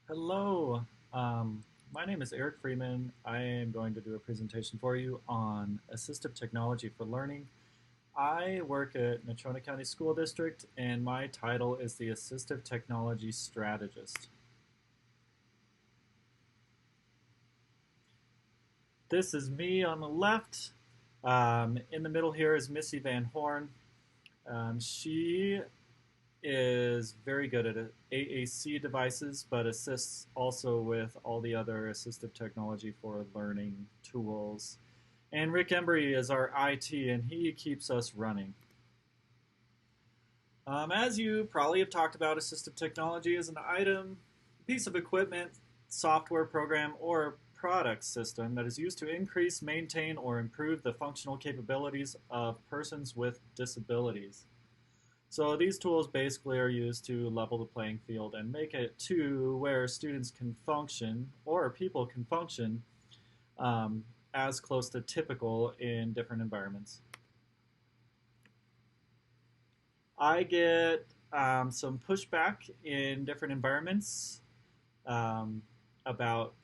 Hello, my name is Eric Freeman. I am going to do a presentation for you on assistive technology for learning. I work at Natrona County School District, and my title is the Assistive Technology Strategist. This is me on the left. In the middle here is Missy Van Horn. She is very good at AAC devices, but assists also with all the other assistive technology for learning tools. And Rick Embry is our IT, and he keeps us running. As you probably have talked about, assistive technology is an item, piece of equipment, software program, or product system that is used to increase, maintain, or improve the functional capabilities of persons with disabilities. So these tools basically are used to level the playing field and make it to where students can function or people can function as close to typical in different environments. I get some pushback in different environments about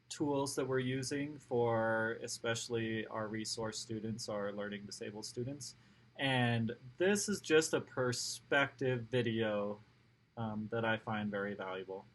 tools that we're using for especially our resource students, our learning disabled students. And this is just a perspective video that I find very valuable.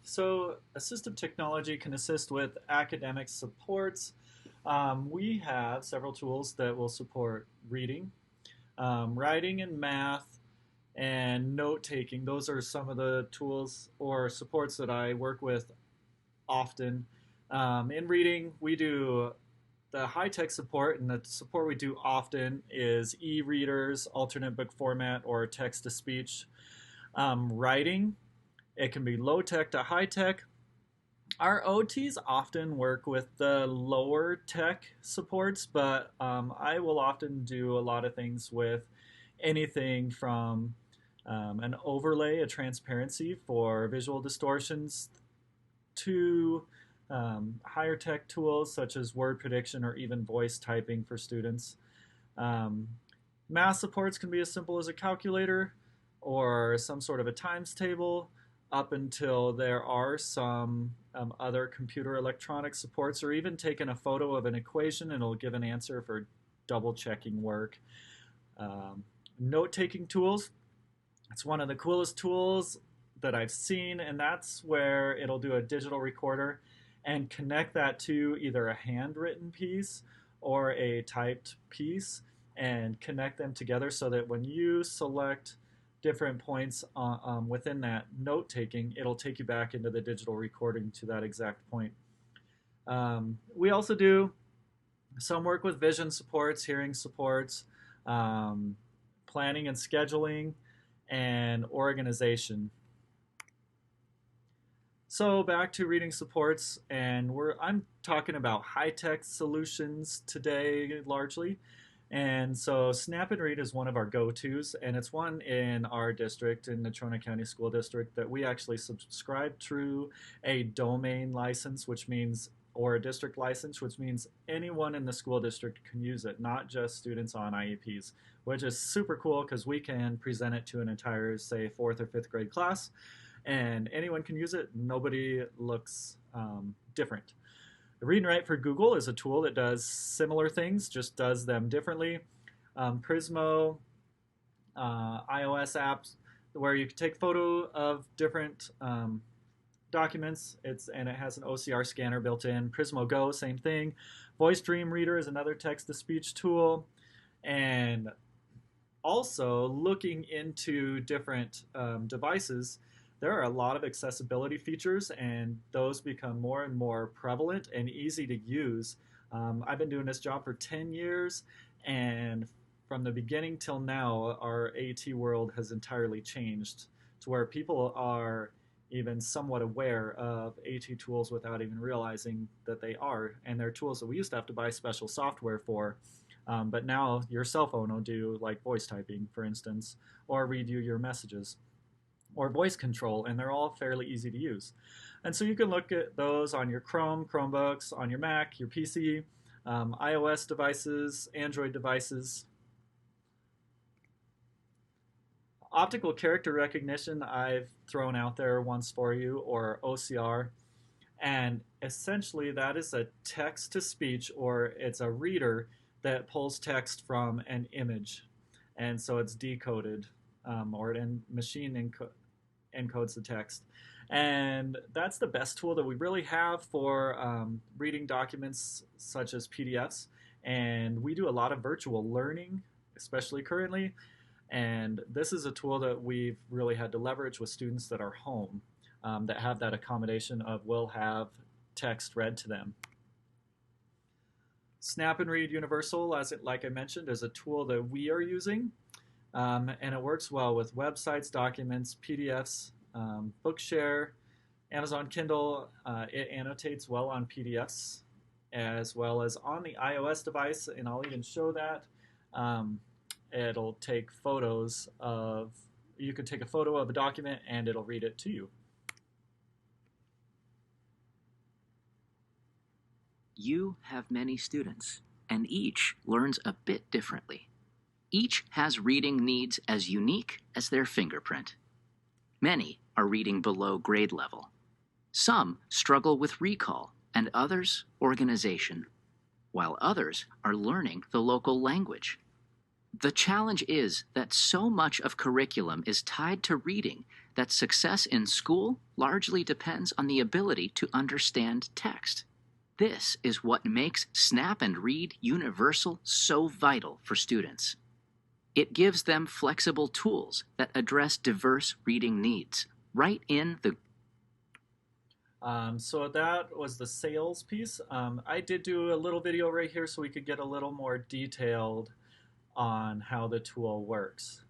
So assistive technology can assist with academic supports. We have several tools that will support reading, writing, and math, and note taking. Those are some of the tools or supports that I work with often. In reading, we do the high tech support, and the support we do often is e readers, alternate book format, or text to speech. Writing, it can be low tech to high tech. Our OTs often work with the lower tech supports, but I will often do a lot of things with anything from an overlay, a transparency for visual distortions, to higher tech tools such as word prediction or even voice typing for students. Um, Math supports can be as simple as a calculator or some sort of a times table, up until there are some other computer electronic supports, or even taking a photo of an equation and it'll give an answer for double checking work. Note taking tools, it's one of the coolest tools that I've seen, and that's where it'll do a digital recorder and connect that to either a handwritten piece or a typed piece and connect them together so that when you select different points within that note taking, it'll take you back into the digital recording to that exact point. We also do some work with vision supports, hearing supports, planning and scheduling, and organization. So back to reading supports, and I'm talking about high-tech solutions today largely. And so Snap and Read is one of our go-tos, and it's one in our district, in the Trona County School District, that we actually subscribe through a domain license, which means, or a district license, which means anyone in the school district can use it, not just students on IEPs, which is super cool because we can present it to an entire, say, 4th or 5th grade class, and anyone can use it. Nobody looks different. Read and Write for Google is a tool that does similar things, just does them differently. Prismo, iOS apps, where you can take photo of different documents, and it has an OCR scanner built in. Prismo Go, same thing. Voice Dream Reader is another text-to-speech tool. And also, looking into different devices, there are a lot of accessibility features, and those become more and more prevalent and easy to use. I've been doing this job for 10 years, and from the beginning till now, our AT world has entirely changed to where people are even somewhat aware of AT tools without even realizing that they are. And they're tools that we used to have to buy special software for. But now your cell phone will do, like voice typing, for instance, or read you your messages, or voice control, and they're all fairly easy to use. And so you can look at those on your Chromebooks, on your Mac, your PC, iOS devices, Android devices. Optical character recognition I've thrown out there once for you, or OCR, and essentially that is a text-to-speech, or it's a reader that pulls text from an image, and so it's decoded, or machine encodes the text. And that's the best tool that we really have for reading documents such as PDFs. And we do a lot of virtual learning, especially currently. And this is a tool that we've really had to leverage with students that are home, that have that accommodation of will have text read to them. Snap and Read Universal, like I mentioned, is a tool that we are using. And it works well with websites, documents, PDFs, Bookshare, Amazon Kindle. It annotates well on PDFs as well as on the iOS device, and I'll even show that. It'll take photos of, you can take a photo of a document and it'll read it to you. You have many students, and each learns a bit differently. Each has reading needs as unique as their fingerprint. Many are reading below grade level. Some struggle with recall, and others organization, while others are learning the local language. The challenge is that so much of curriculum is tied to reading that success in school largely depends on the ability to understand text. This is what makes Snap and Read Universal so vital for students. It gives them flexible tools that address diverse reading needs right in the. So that was the sales piece. I did do a little video right here so we could get a little more detailed on how the tool works.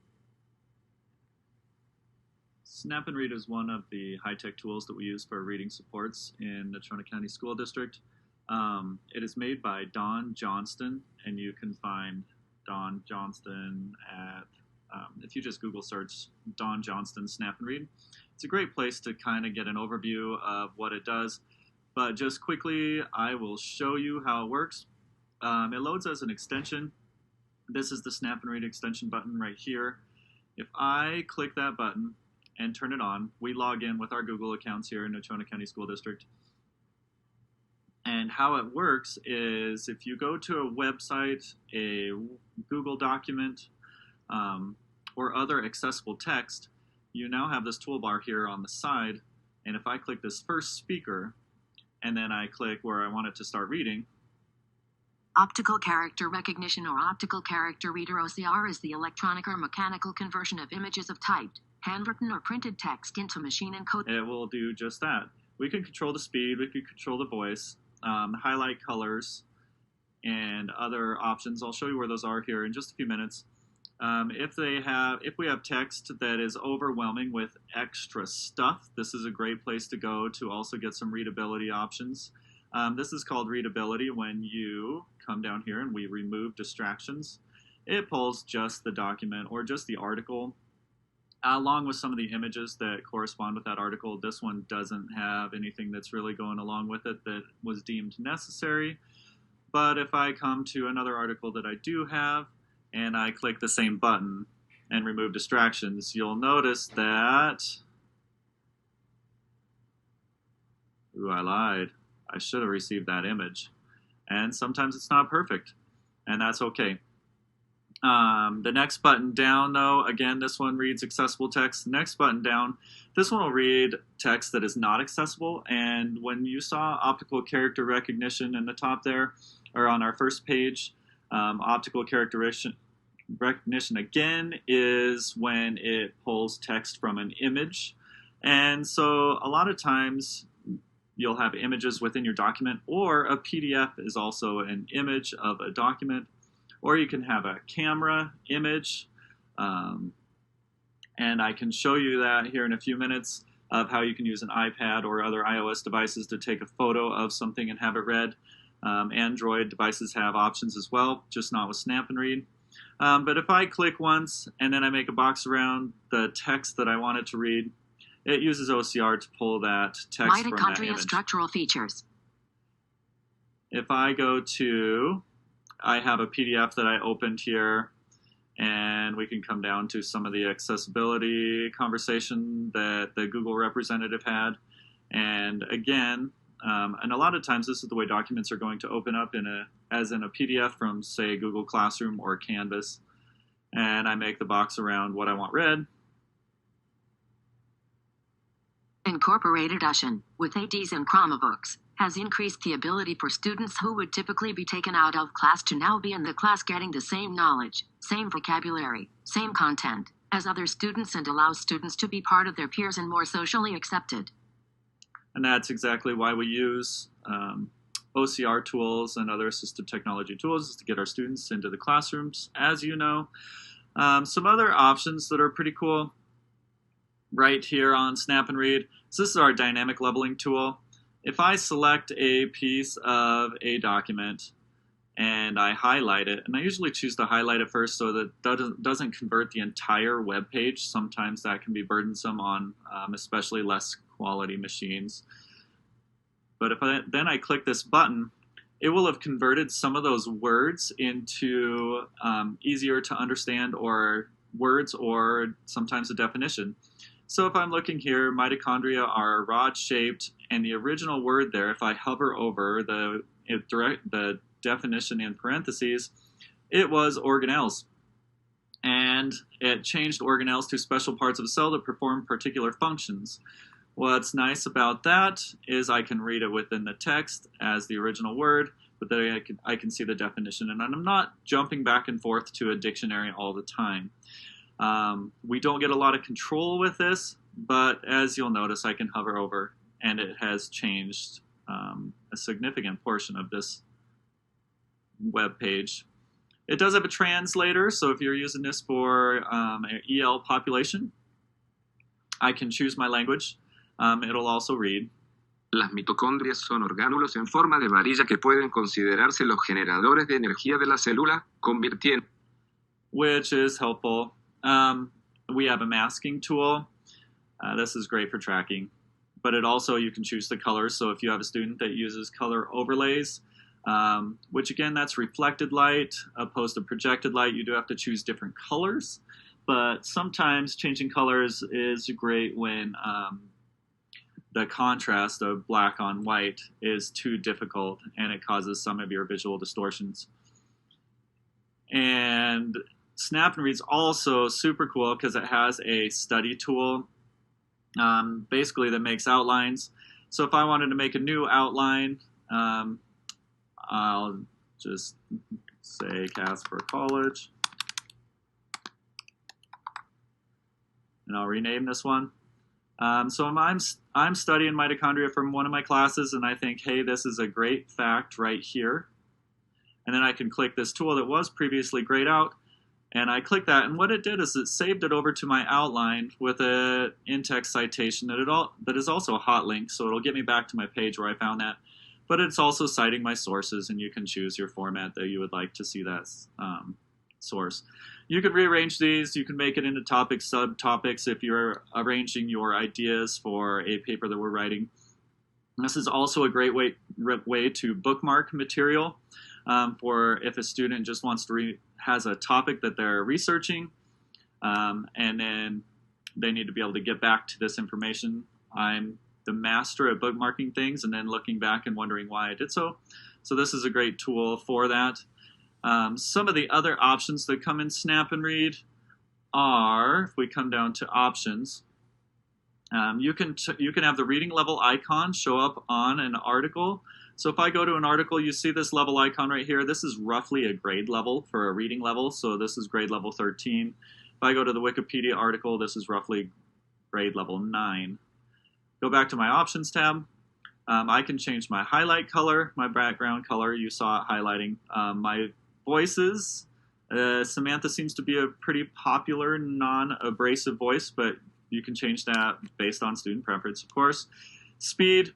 Snap and Read is one of the high-tech tools that we use for reading supports in the Trona County School District. It is made by Don Johnston, and you can find Don Johnston at, if you just Google search Don Johnston Snap and Read. It's a great place to kind of get an overview of what it does. But just quickly, I will show you how it works. It loads as an extension. This is the Snap and Read extension button right here. If I click that button and turn it on, we log in with our Google accounts here in the Trona County School District. And how it works is if you go to a website, a Google document, or other accessible text, you now have this toolbar here on the side. And if I click this first speaker, and then I click where I want it to start reading. Optical character recognition or optical character reader OCR is the electronic or mechanical conversion of images of typed, handwritten or printed text into machine encoded. It will do just that. We can control the speed, we can control the voice, highlight colors, and other options. I'll show you where those are here in just a few minutes. If we have text that is overwhelming with extra stuff, this is a great place to go to also get some readability options. This is called readability when you come down here and we remove distractions. It pulls just the document or just the article along with some of the images that correspond with that article. This one doesn't have anything that's really going along with it that was deemed necessary. But if I come to another article that I do have and I click the same button and remove distractions, you'll notice that, ooh, I lied. I should have received that image. And sometimes it's not perfect, and that's okay. The next button down, though, again, this one reads accessible text. Next button down, this one will read text that is not accessible. And when you saw optical character recognition in the top there, or on our first page, optical character recognition again is when it pulls text from an image. And so a lot of times you'll have images within your document, or a PDF is also an image of a document. Or you can have a camera image, and I can show you that here in a few minutes of how you can use an iPad or other iOS devices to take a photo of something and have it read. Android devices have options as well, just not with Snap and Read. But if I click once and then I make a box around the text that I want it to read, it uses OCR to pull that text from that image. Structural features. If I go to, I have a PDF that I opened here, and we can come down to some of the accessibility conversation that the Google representative had. And again, and a lot of times this is the way documents are going to open up as in a PDF from, say, Google Classroom or Canvas. And I make the box around what I want read. Incorporated Ushin, with ADs and Chromebooks, has increased the ability for students who would typically be taken out of class to now be in the class getting the same knowledge, same vocabulary, same content as other students, and allows students to be part of their peers and more socially accepted. And that's exactly why we use OCR tools and other assistive technology tools, is to get our students into the classrooms, as you know. Some other options that are pretty cool right here on Snap and Read. So this is our dynamic leveling tool. If I select a piece of a document and I highlight it, and I usually choose to highlight it first so that it doesn't convert the entire web page. Sometimes that can be burdensome on especially less quality machines. But if then I click this button, it will have converted some of those words into easier to understand or words, or sometimes a definition. So if I'm looking here, mitochondria are rod-shaped, and the original word there, if I hover over the definition in parentheses, it was organelles. And it changed organelles to special parts of a cell that perform particular functions. What's nice about that is I can read it within the text as the original word, but then I can see the definition, and I'm not jumping back and forth to a dictionary all the time. We don't get a lot of control with this, but as you'll notice, I can hover over, and it has changed a significant portion of this web page. It does have a translator, so if you're using this for an EL population, I can choose my language. It'll also read. Las mitocondrias son orgánulos en forma de varilla que pueden considerarse los generadores de energía de la célula, convirtiendo. Which is helpful. We have a masking tool. This is great for tracking, but it also, you can choose the colors. So if you have a student that uses color overlays, which again, that's reflected light opposed to projected light, you do have to choose different colors, but sometimes changing colors is great when the contrast of black on white is too difficult and it causes some of your visual distortions. And Snap and Read's also super cool because it has a study tool basically that makes outlines. So if I wanted to make a new outline, I'll just say Casper College, and I'll rename this one. So I'm studying mitochondria from one of my classes, and I think, hey, this is a great fact right here. And then I can click this tool that was previously grayed out, and I click that, and what it did is it saved it over to my outline with an in-text citation that is also a hot link, so it'll get me back to my page where I found that. But it's also citing my sources, and you can choose your format that you would like to see that source. You could rearrange these. You can make it into topics, subtopics if you're arranging your ideas for a paper that we're writing. This is also a great way to bookmark material for if a student just wants to has a topic that they're researching, and then they need to be able to get back to this information. I'm the master at bookmarking things and then looking back and wondering why I did so. So this is a great tool for that. Some of the other options that come in Snap and Read are, if we come down to options, you can have the reading level icon show up on an article. So if I go to an article, you see this level icon right here. This is roughly a grade level for a reading level. So this is grade level 13. If I go to the Wikipedia article, this is roughly grade level 9. Go back to my options tab. I can change my highlight color, my background color. You saw it highlighting. My voices. Samantha seems to be a pretty popular non-abrasive voice, but you can change that based on student preference, of course. Speed.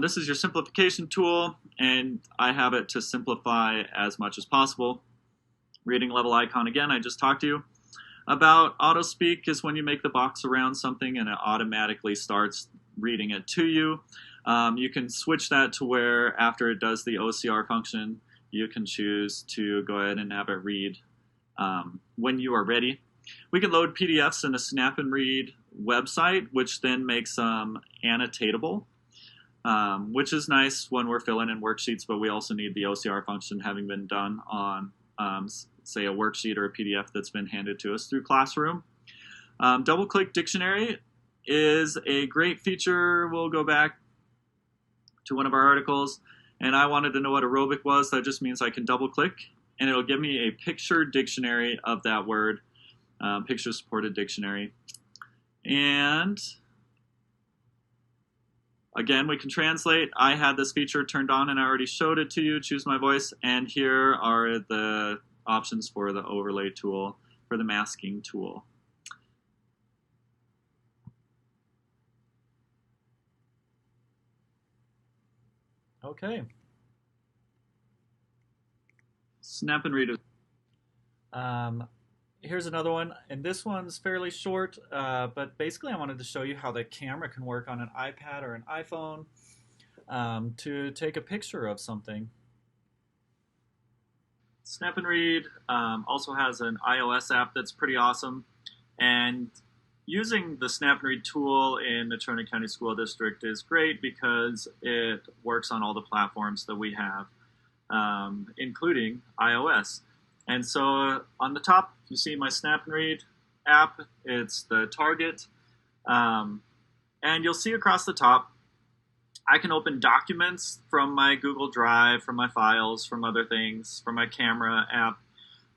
This is your simplification tool, and I have it to simplify as much as possible. Reading level icon again, I just talked to you about. Auto speak is when you make the box around something and it automatically starts reading it to you. You can switch that to where after it does the OCR function, you can choose to go ahead and have it read when you are ready. We can load PDFs in a Snap and Read website, which then makes them annotatable, which is nice when we're filling in worksheets, but we also need the OCR function having been done on, say, a worksheet or a PDF that's been handed to us through Classroom. Double-click dictionary is a great feature. We'll go back to one of our articles, and I wanted to know what aerobic was. That just means I can double-click, and it'll give me a picture dictionary of that word, picture-supported dictionary. And again, we can translate. I had this feature turned on, and I already showed it to you. Choose my voice, and here are the options for the overlay tool, for the masking tool. Okay. Snap and Read. Here's another one, and this one's fairly short, but basically I wanted to show you how the camera can work on an iPad or an iPhone to take a picture of something. Snap and Read also has an iOS app that's pretty awesome, and using the Snap and Read tool in the Trona County School District is great because it works on all the platforms that we have, including iOS. And so on the top, you see my Snap and Read app. It's the target. And you'll see across the top, I can open documents from my Google Drive, from my files, from other things, from my camera app.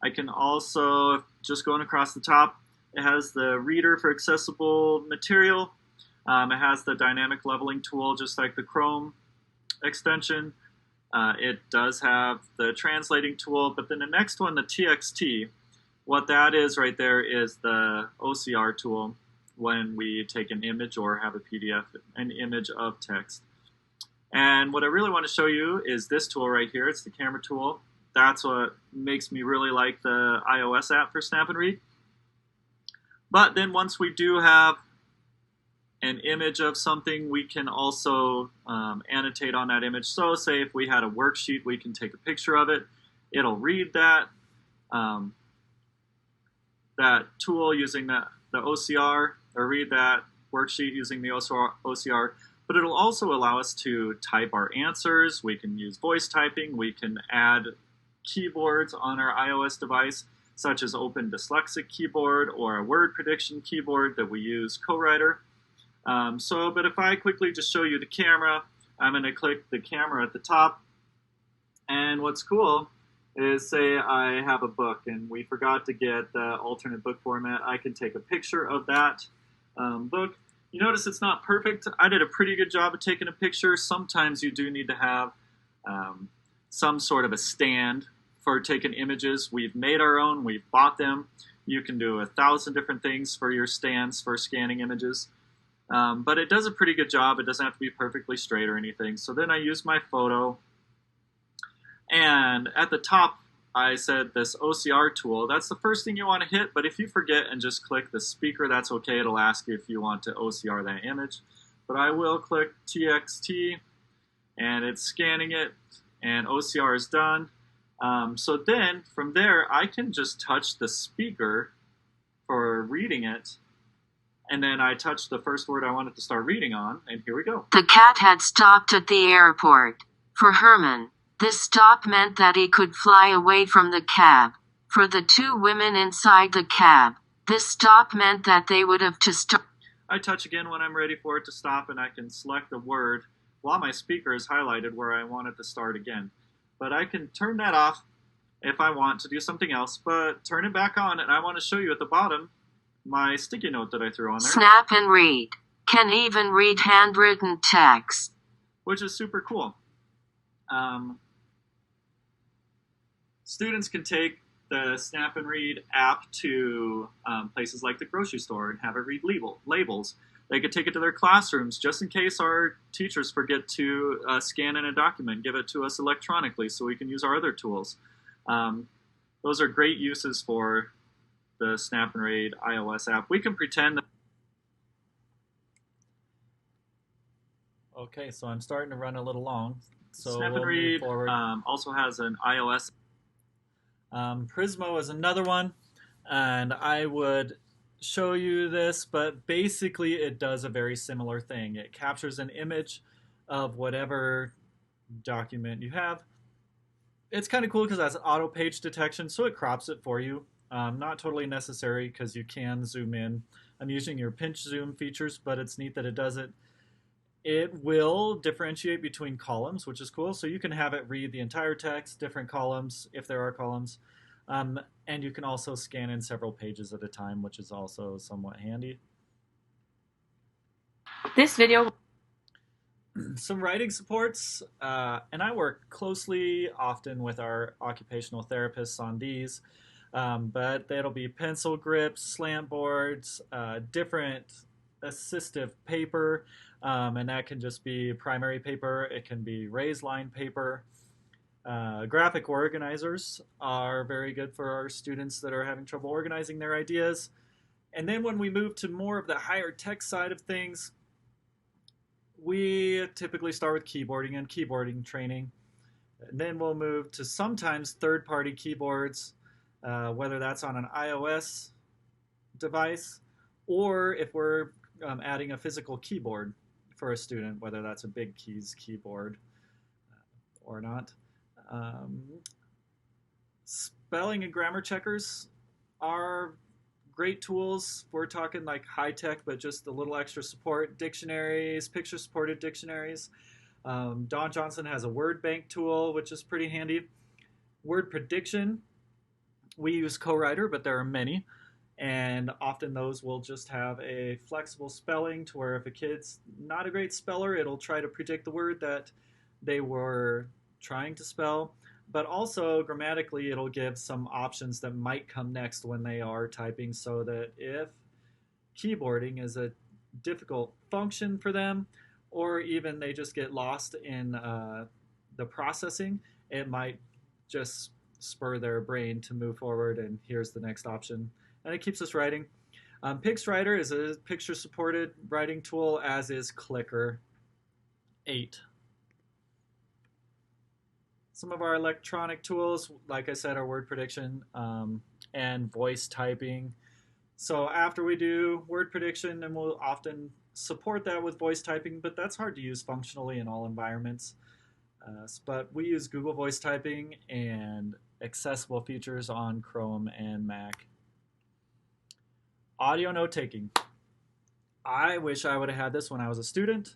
I can also, just going across the top, it has the reader for accessible material. It has the dynamic leveling tool, just like the Chrome extension. It does have the translating tool, but then the next one, the TXT, what that is right there is the OCR tool when we take an image or have a PDF, an image of text. And what I really want to show you is this tool right here. It's the camera tool. That's what makes me really like the iOS app for Snap and Read. But then once we do have an image of something, we can also annotate on that image. So say if we had a worksheet, we can take a picture of it. It'll read that, that tool using the OCR, or read that worksheet using the OCR. But it'll also allow us to type our answers. We can use voice typing. We can add keyboards on our iOS device, such as Open Dyslexic Keyboard or a word prediction keyboard that we use Co-Writer. But if I quickly just show you the camera, I'm going to click the camera at the top. And what's cool is, say I have a book and we forgot to get the alternate book format. I can take a picture of that book. You notice it's not perfect. I did a pretty good job of taking a picture. Sometimes you do need to have some sort of a stand for taking images. We've made our own. We've bought them. You can do 1,000 different things for your stands for scanning images. But it does a pretty good job. It doesn't have to be perfectly straight or anything. So then I use my photo. And at the top, I said this OCR tool. That's the first thing you want to hit. But if you forget and just click the speaker, that's okay. It'll ask you if you want to OCR that image. But I will click TXT, and it's scanning it, and OCR is done. So then, from there, I can just touch the speaker for reading it. And then I touch the first word I wanted to start reading on, and here we go. The cat had stopped at the airport. For Herman, this stop meant that he could fly away from the cab. For the two women inside the cab, this stop meant that they would have to stop. I touch again when I'm ready for it to stop, and I can select a word while my speaker is highlighted where I want it to start again. But I can turn that off if I want to do something else, but turn it back on, and I want to show you at the bottom my sticky note that I threw on there. Snap and Read can even read handwritten text, which is super cool. Students can take the Snap and Read app to places like the grocery store and have it read labels. They could take it to their classrooms just in case our teachers forget to scan in a document, give it to us electronically so we can use our other tools. Those are great uses for the Snap and Read iOS app. We can pretend that. Okay, so I'm starting to run a little long. So Snap we'll and Read move forward. Also has an iOS. Prismo is another one, and I would show you this, but basically it does a very similar thing. It captures an image of whatever document you have. It's kind of cool because it has auto page detection, so it crops it for you. Not totally necessary because you can zoom in. I'm using your pinch zoom features, but it's neat that it does it. It will differentiate between columns, which is cool. So you can have it read the entire text, different columns, if there are columns. And you can also scan in several pages at a time, which is also somewhat handy. This video. Some writing supports, and I work closely often with our occupational therapists on these, but it'll be pencil grips, slant boards, different assistive paper, and that can just be primary paper, it can be raised line paper. Graphic organizers are very good for our students that are having trouble organizing their ideas. And then when we move to more of the higher tech side of things, we typically start with keyboarding and keyboarding training. And then we'll move to sometimes third-party keyboards, whether that's on an iOS device or if we're adding a physical keyboard for a student, whether that's a Big Keys keyboard or not. Spelling and grammar checkers are great tools. We're talking like high tech, but just a little extra support. Dictionaries, picture supported dictionaries. Don Johnson has a word bank tool, which is pretty handy. Word prediction, we use Co-Writer, but there are many. And often those will just have a flexible spelling to where if a kid's not a great speller, it'll try to predict the word that they were trying to spell. But also grammatically, it'll give some options that might come next when they are typing, so that if keyboarding is a difficult function for them, or even they just get lost in the processing, it might just spur their brain to move forward, and here's the next option. And it keeps us writing. PixWriter is a picture-supported writing tool, as is Clicker 8. Some of our electronic tools, like I said, are word prediction and voice typing. So after we do word prediction, and we'll often support that with voice typing, but that's hard to use functionally in all environments. But we use Google Voice Typing and accessible features on Chrome and Mac. Audio note taking. I wish I would have had this when I was a student.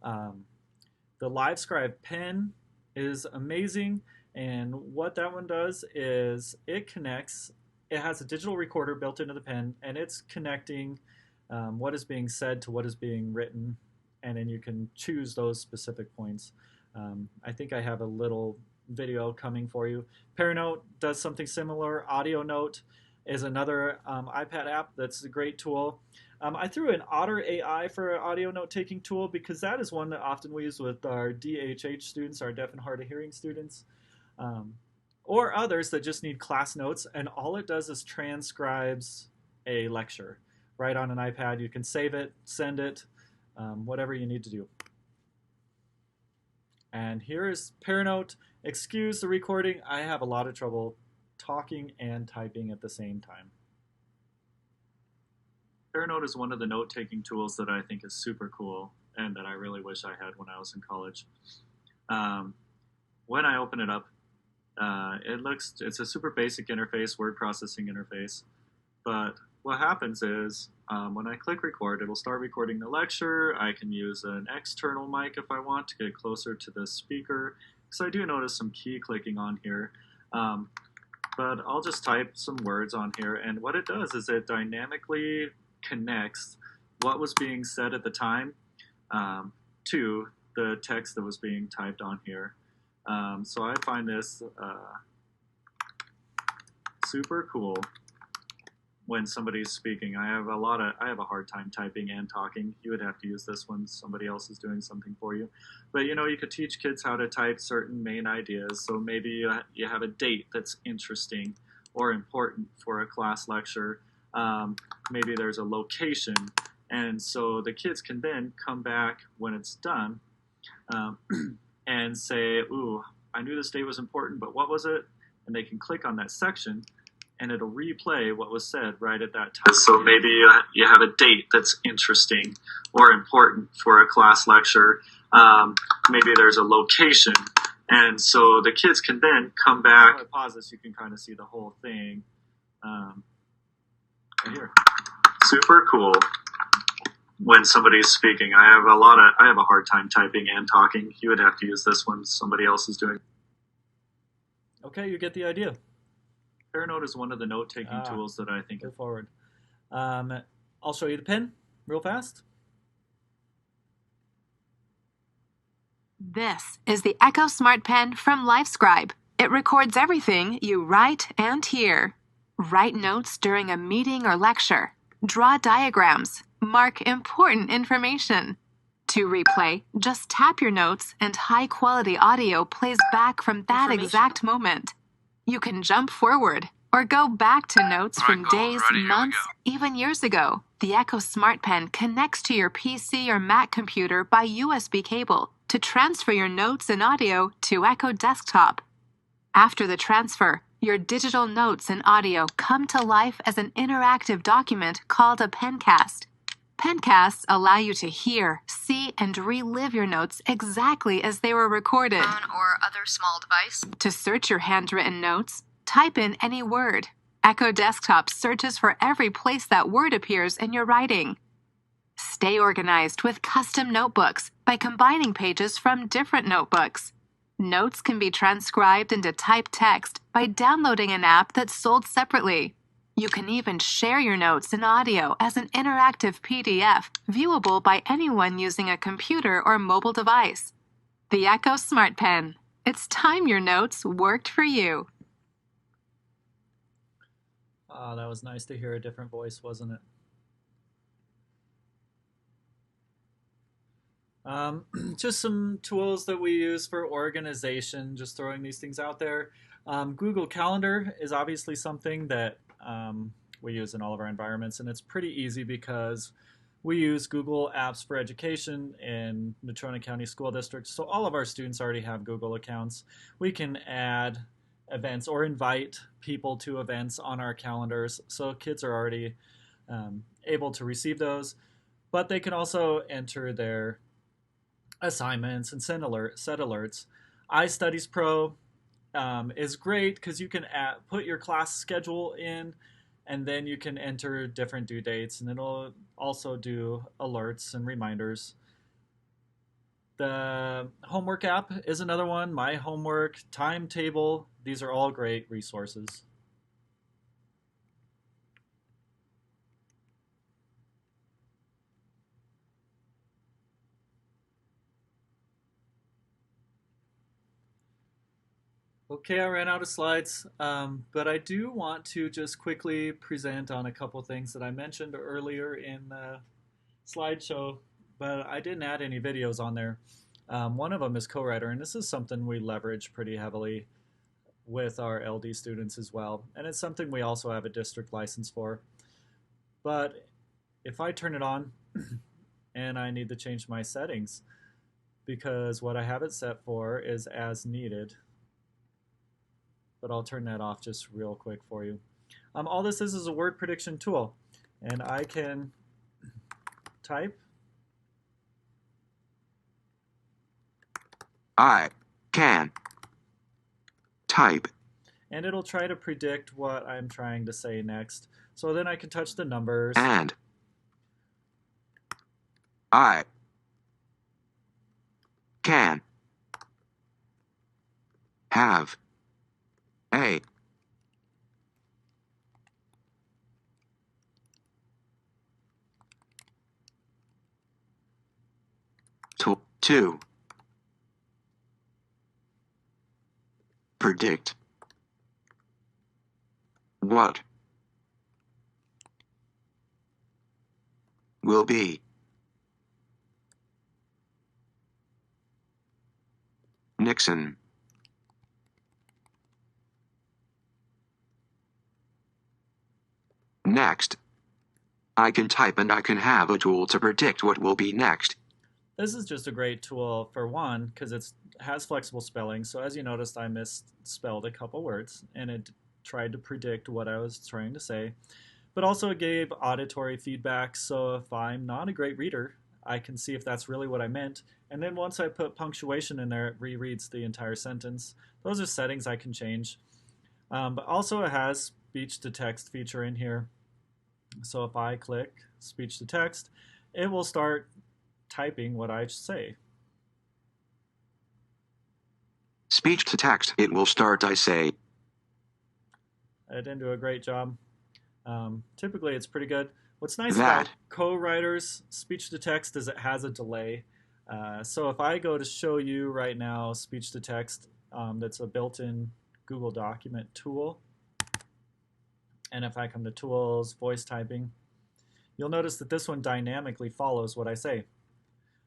The LiveScribe pen is amazing, and what that one does is it has a digital recorder built into the pen, and it's connecting what is being said to what is being written, and then you can choose those specific points. I think I have a little video coming for you. Paranote does something similar. Audio Note is another iPad app that's a great tool. I threw in Otter AI for an audio note-taking tool because that is one that often we use with our DHH students, our deaf and hard of hearing students, or others that just need class notes, and all it does is transcribes a lecture right on an iPad. You can save it, send it, whatever you need to do. And here is Paranote. Excuse the recording. I have a lot of trouble talking and typing at the same time. Paranote is one of the note-taking tools that I think is super cool and that I really wish I had when I was in college. When I open it up, it's a super basic interface, word processing interface. But what happens is when I click record, it'll start recording the lecture. I can use an external mic if I want to get closer to the speaker, because I do notice some key clicking on here. But I'll just type some words on here, and what it does is it dynamically connects what was being said at the time to the text that was being typed on here. So I find this super cool when somebody's speaking. I have a hard time typing and talking. You would have to use this when somebody else is doing something for you. But you could teach kids how to type certain main ideas. So maybe you have a date that's interesting or important for a class lecture. Maybe there's a location, and so the kids can then come back when it's done and say, ooh, I knew this date was important, but what was it? And they can click on that section, and it'll replay what was said right at that time. So maybe you have a date that's interesting or important for a class lecture. Maybe there's a location, and so the kids can then come back. If I pause this, you can kind of see the whole thing. Right here. Super cool when somebody's speaking. I have a hard time typing and talking. You would have to use this when somebody else is doing. Okay, you get the idea. Paranote is one of the note-taking tools that I think go forward. I'll show you the pen real fast. This is the Echo Smart Pen from LiveScribe. It records everything you write and hear. Write notes during a meeting or lecture. Draw diagrams. Mark important information. To replay, just tap your notes and high-quality audio plays back from that exact moment. You can jump forward or go back to notes from days, months, even years ago. The Echo Smart Pen connects to your PC or Mac computer by USB cable to transfer your notes and audio to Echo Desktop. After the transfer, your digital notes and audio come to life as an interactive document called a pencast. Pencasts allow you to hear, see, and relive your notes exactly as they were recorded. Phone or other small device. To search your handwritten notes, type in any word. Echo Desktop searches for every place that word appears in your writing. Stay organized with custom notebooks by combining pages from different notebooks. Notes can be transcribed into typed text by downloading an app that's sold separately. You can even share your notes and audio as an interactive PDF, viewable by anyone using a computer or mobile device. The Echo Smart Pen. It's time your notes worked for you. Oh, that was nice to hear a different voice, wasn't it? Just some tools that we use for organization, just throwing these things out there. Google Calendar is obviously something that we use in all of our environments, and it's pretty easy because we use Google Apps for Education in Natrona County School District, so all of our students already have Google accounts. We can add events or invite people to events on our calendars, so kids are already able to receive those, but they can also enter their assignments and set alerts. iStudies Pro is great because you can put your class schedule in, and then you can enter different due dates, and it'll also do alerts and reminders. The homework app is another one. My Homework, Timetable, these are all great resources. Okay, I ran out of slides, but I do want to just quickly present on a couple things that I mentioned earlier in the slideshow, but I didn't add any videos on there. One of them is Co-Writer, and this is something we leverage pretty heavily with our LD students as well, and it's something we also have a district license for. But if I turn it on, and I need to change my settings, because what I have it set for is as needed, but I'll turn that off just real quick for you. All this is a word prediction tool, and I can type. I can type. And it'll try to predict what I'm trying to say next. So then I can touch the numbers. And I can have a to predict what will be Nixon. Next, I can type and I can have a tool to predict what will be next. This is just a great tool for one, because it has flexible spelling. So as you noticed, I misspelled a couple words, and it tried to predict what I was trying to say. But also it gave auditory feedback, so if I'm not a great reader, I can see if that's really what I meant. And then once I put punctuation in there, it rereads the entire sentence. Those are settings I can change. But also it has speech-to-text feature in here. So if I click speech-to-text, it will start typing what I say. Speech-to-text, it will start I say. I didn't do a great job. Typically it's pretty good. What's nice about Co-Writer's speech-to-text is it has a delay. So if I go to show you right now speech-to-text, that's a built-in Google document tool. And if I come to Tools, Voice Typing, you'll notice that this one dynamically follows what I say.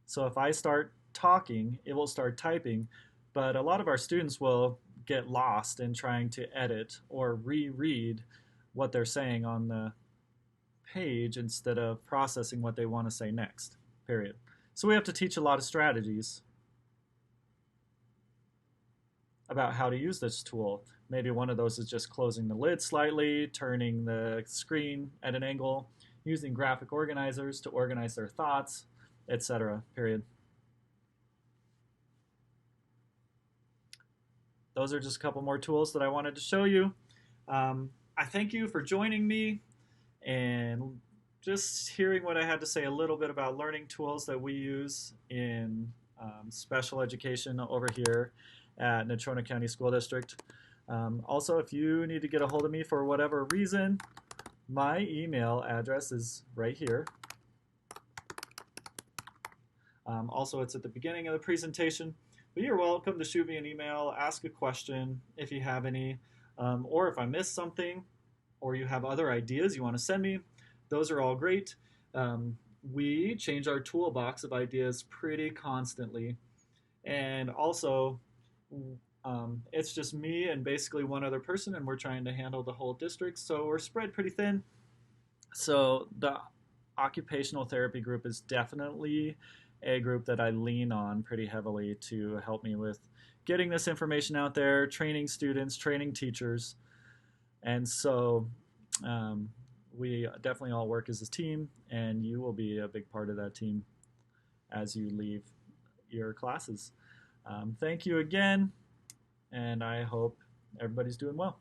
So if I start talking, it will start typing, but a lot of our students will get lost in trying to edit or reread what they're saying on the page instead of processing what they want to say next, period. So we have to teach a lot of strategies about how to use this tool. Maybe one of those is just closing the lid slightly, turning the screen at an angle, using graphic organizers to organize their thoughts, etc., period. Those are just a couple more tools that I wanted to show you. I thank you for joining me and just hearing what I had to say a little bit about learning tools that we use in special education over here at Natrona County School District. Also, if you need to get a hold of me for whatever reason, my email address is right here. Also, it's at the beginning of the presentation. But you're welcome to shoot me an email, ask a question if you have any, or if I missed something, or you have other ideas you want to send me. Those are all great. We change our toolbox of ideas pretty constantly. And also, it's just me and basically one other person, and we're trying to handle the whole district, so we're spread pretty thin. So the occupational therapy group is definitely a group that I lean on pretty heavily to help me with getting this information out there, training students, training teachers. And so we definitely all work as a team, and you will be a big part of that team as you leave your classes. Thank you again, and I hope everybody's doing well.